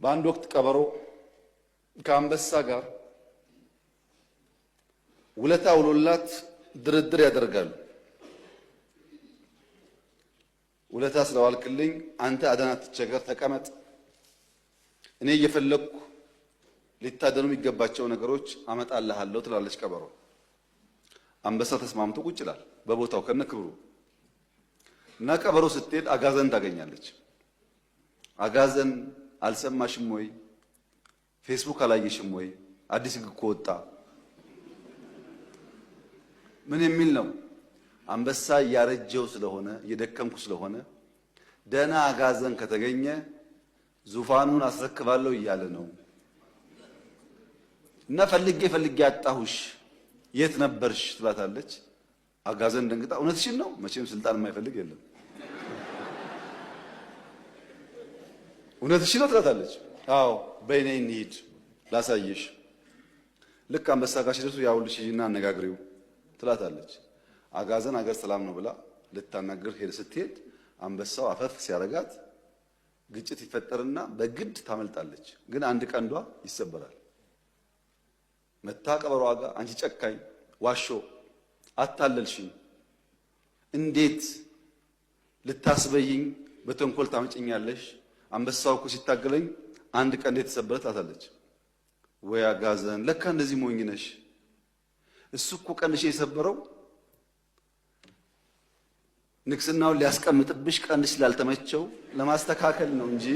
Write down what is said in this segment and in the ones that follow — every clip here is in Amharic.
በአንድ ወቅት ቀበሮ ከአንበሳ ጋር ውለታ ውሎላት ድርድር ያደርጋሉ። ውለታ ስለዋልክልኝ አንተ አደና ትቸገር ተቀመጥ፣ እኔ እየፈለኩ ሊታደኑ የሚገባቸው ነገሮች አመጣልሃለሁ ትላለች ቀበሮ። አንበሳ ተስማምቶ ቁጭ ይላል በቦታው ከነክብሩ እና ቀበሮ ስትሄድ አጋዘን ታገኛለች። አጋዘን አልሰማሽም ወይ? ፌስቡክ አላየሽም ወይ? አዲስ ሕግ እኮ ወጣ። ምን የሚል ነው? አንበሳ እያረጀው ስለሆነ እየደከምኩ ስለሆነ ደህና አጋዘን ከተገኘ ዙፋኑን አስረክባለሁ እያለ ነው እና ፈልጌ አጣሁሽ የት ነበርሽ ትላታለች። አጋዘን ደንግጣ እውነትሽን ነው? መቼም ስልጣን የማይፈልግ የለም። እውነትሽን ነው ትላታለች። አዎ በእኔ እንሂድ ላሳየሽ። ልክ አንበሳ ጋር ሲደርሱ ያውልሽ እና አነጋግሪው ትላታለች። አጋዘን አገር ሰላም ነው ብላ ልታናገር ስትሄድ አንበሳው አፈፍ ሲያረጋት ግጭት ይፈጠርና በግድ ታመልጣለች። ግን አንድ ቀንዷ ይሰበራል። መታ ቀበሮ ዋጋ አንቺ ጨካኝ ዋሾ አታለልሽኝ፣ እንዴት ልታስበይኝ በተንኮል ታመጭኛለሽ? አንበሳው እኮ ሲታገለኝ አንድ ቀንዴ ተሰበረ ትላታለች። ወይ አጋዘን ለካ እንደዚህ ሞኝ ነሽ። እሱ እኮ ቀንሽ የሰበረው ንግስናውን ሊያስቀምጥብሽ ቀንሽ ስላልተመቸው ለማስተካከል ነው እንጂ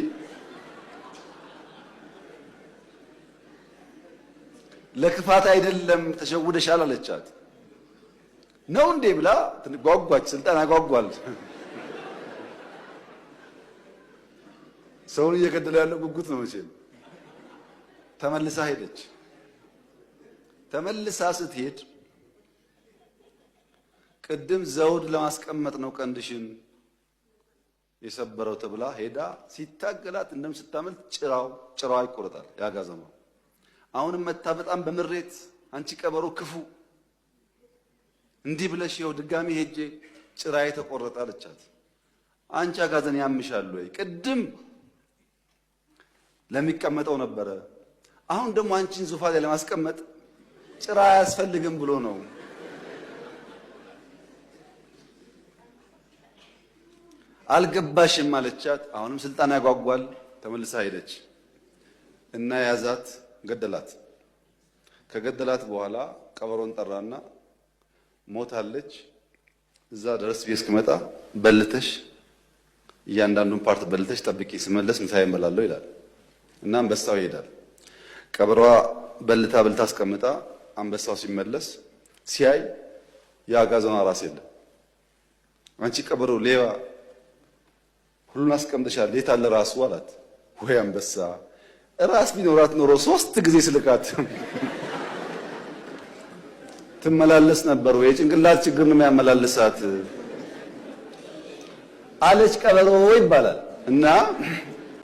ለክፋት አይደለም። ተሸውደሻል አለቻት። ነው እንዴ ብላ ጓጓች። ስልጣን ያጓጓል። ሰውን እየገደለ ያለው ጉጉት ነው መቼም። ተመልሳ ሄደች። ተመልሳ ስትሄድ ቅድም ዘውድ ለማስቀመጥ ነው ቀንድሽን የሰበረው ተብላ ሄዳ ሲታገላት እንደምስታመልጥ ጭራዋ ይቆረጣል ያጋዘማ። አሁንም መታ በጣም በምሬት አንቺ ቀበሮ ክፉ እንዲህ ብለሽ ይኸው ድጋሚ ሄጄ ጭራዬ ተቆረጠ አለቻት። አንቺ አጋዘን ያምሻል ወይ? ቅድም ለሚቀመጠው ነበረ፣ አሁን ደግሞ አንቺን ዙፋን ላይ ለማስቀመጥ ጭራ አያስፈልግም ብሎ ነው። አልገባሽም አለቻት። አሁንም ስልጣን ያጓጓል። ተመልሳ ሄደች እና ያዛት፣ ገደላት። ከገደላት በኋላ ቀበሮን ጠራና ሞታለች፣ እዛ ድረስ ቤት እስክመጣ በልተሽ እያንዳንዱን ፓርት በልተሽ ጠብቂ፣ ስመለስ ምሳዬን እበላለሁ ይላል እና አንበሳው ይሄዳል። ቀበሮዋ በልታ አስቀምጣ አንበሳው ሲመለስ ሲያይ የአጋዘኗ ራስ የለም። አንቺ ቀበሮ ሌባ ሁሉን አስቀምጠሻል፣ የት አለ ራሱ አላት። ወይ አንበሳ ራስ ቢኖራት ኖሮ 3 ጊዜ ስልካት ትመላለስ ነበር ወይ? ጭንቅላት ችግር ነው የሚያመላልሳት አለች ቀበሮ ይባላል እና